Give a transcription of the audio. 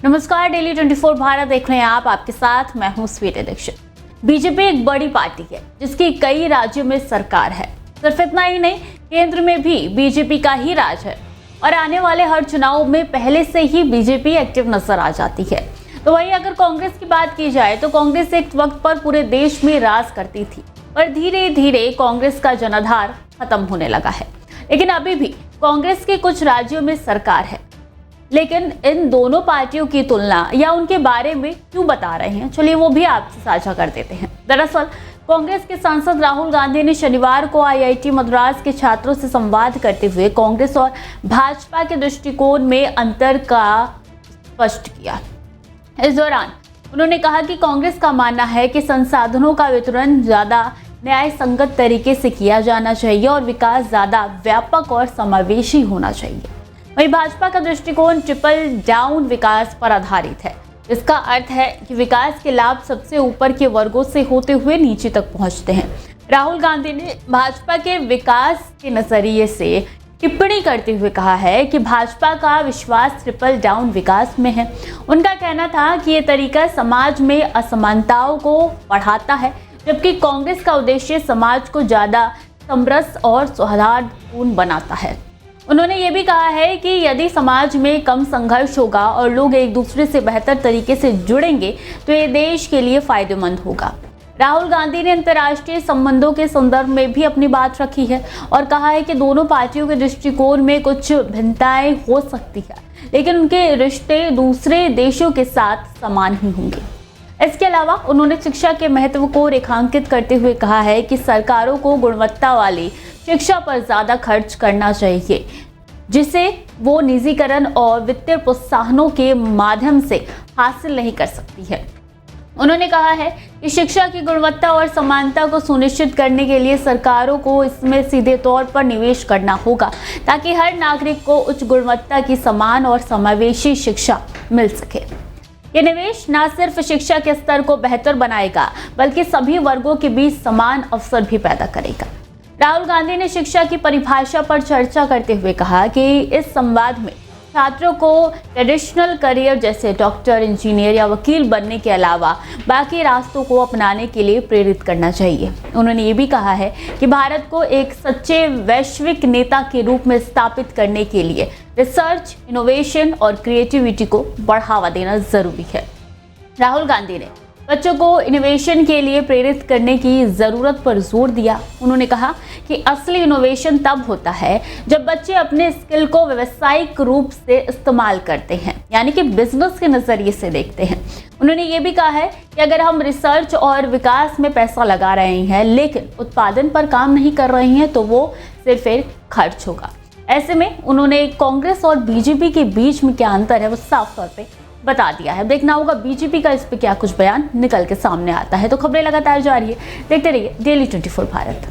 नमस्कार, डेली 24 भारत देख रहे हैं आप। आपके साथ मैं हूं स्वीटी दीक्षित। बीजेपी एक बड़ी पार्टी है जिसकी कई राज्यों में सरकार है। सिर्फ इतना ही नहीं, केंद्र में भी बीजेपी का ही राज है और आने वाले हर चुनाव में पहले से ही बीजेपी एक्टिव नजर आ जाती है। तो वहीं अगर कांग्रेस की बात की जाए तो कांग्रेस एक वक्त पर पूरे देश में राज करती थी, पर धीरे धीरे कांग्रेस का जनाधार खत्म होने लगा है। लेकिन अभी भी कांग्रेस के कुछ राज्यों में सरकार है। लेकिन इन दोनों पार्टियों की तुलना या उनके बारे में क्यों बता रहे हैं, चलिए वो भी आपसे साझा कर देते हैं। दरअसल कांग्रेस के सांसद राहुल गांधी ने शनिवार को आईआईटी मद्रास के छात्रों से संवाद करते हुए कांग्रेस और भाजपा के दृष्टिकोण में अंतर का स्पष्ट किया। इस दौरान उन्होंने कहा कि कांग्रेस का मानना है कि संसाधनों का वितरण ज्यादा न्याय संगत तरीके से किया जाना चाहिए और विकास ज्यादा व्यापक और समावेशी होना चाहिए। वहीं भाजपा का दृष्टिकोण ट्रिपल डाउन विकास पर आधारित है। इसका अर्थ है कि विकास के लाभ सबसे ऊपर के वर्गों से होते हुए नीचे तक पहुंचते हैं। राहुल गांधी ने भाजपा के विकास के नजरिए से टिप्पणी करते हुए कहा है कि भाजपा का विश्वास ट्रिपल डाउन विकास में है। उनका कहना था कि ये तरीका समाज में असमानताओं को बढ़ाता है, जबकि कांग्रेस का उद्देश्य समाज को ज्यादा समरस और सौहार्दपूर्ण बनाता है। उन्होंने ये भी कहा है कि यदि समाज में कम संघर्ष होगा और लोग एक दूसरे से बेहतर तरीके से जुड़ेंगे तो ये देश के लिए फायदेमंद होगा। राहुल गांधी ने अंतर्राष्ट्रीय संबंधों के संदर्भ में भी अपनी बात रखी है और कहा है कि दोनों पार्टियों के दृष्टिकोण में कुछ भिन्नताएं हो सकती है, लेकिन उनके रिश्ते दूसरे देशों के साथ समान ही होंगे। इसके अलावा उन्होंने शिक्षा के महत्व को रेखांकित करते हुए कहा है कि सरकारों को गुणवत्ता वाली शिक्षा पर ज्यादा खर्च करना चाहिए, जिसे वो निजीकरण और वित्तीय प्रोत्साहनों के माध्यम से हासिल नहीं कर सकती है। उन्होंने कहा है कि शिक्षा की गुणवत्ता और समानता को सुनिश्चित करने के लिए सरकारों को इसमें सीधे तौर पर निवेश करना होगा, ताकि हर नागरिक को उच्च गुणवत्ता की समान और समावेशी शिक्षा मिल सके। ये निवेश न सिर्फ शिक्षा के स्तर को बेहतर बनाएगा, बल्कि सभी वर्गों के बीच समान अवसर भी पैदा करेगा। राहुल गांधी ने शिक्षा की परिभाषा पर चर्चा करते हुए कहा कि इस संवाद में छात्रों को ट्रेडिशनल करियर जैसे डॉक्टर, इंजीनियर या वकील बनने के अलावा बाकी रास्तों को अपनाने के लिए प्रेरित करना चाहिए। उन्होंने ये भी कहा है कि भारत को एक सच्चे वैश्विक नेता के रूप में स्थापित करने के लिए रिसर्च, इनोवेशन और क्रिएटिविटी को बढ़ावा देना जरूरी है। राहुल गांधी ने बच्चों को इनोवेशन के लिए प्रेरित करने की ज़रूरत पर जोर दिया। उन्होंने कहा कि असली इनोवेशन तब होता है जब बच्चे अपने स्किल को व्यावसायिक रूप से इस्तेमाल करते हैं, यानी कि बिजनेस के नज़रिए से देखते हैं। उन्होंने ये भी कहा है कि अगर हम रिसर्च और विकास में पैसा लगा रहे हैं लेकिन उत्पादन पर काम नहीं कर रहे हैं तो वो सिर्फ एक खर्च होगा। ऐसे में उन्होंने कांग्रेस और बीजेपी के बीच में क्या अंतर है वो साफ तौर पे बता दिया है। देखना होगा बीजेपी का इस पे क्या कुछ बयान निकल के सामने आता है। तो खबरें लगातार जारी है, देखते रहिए डेली 24 भारत।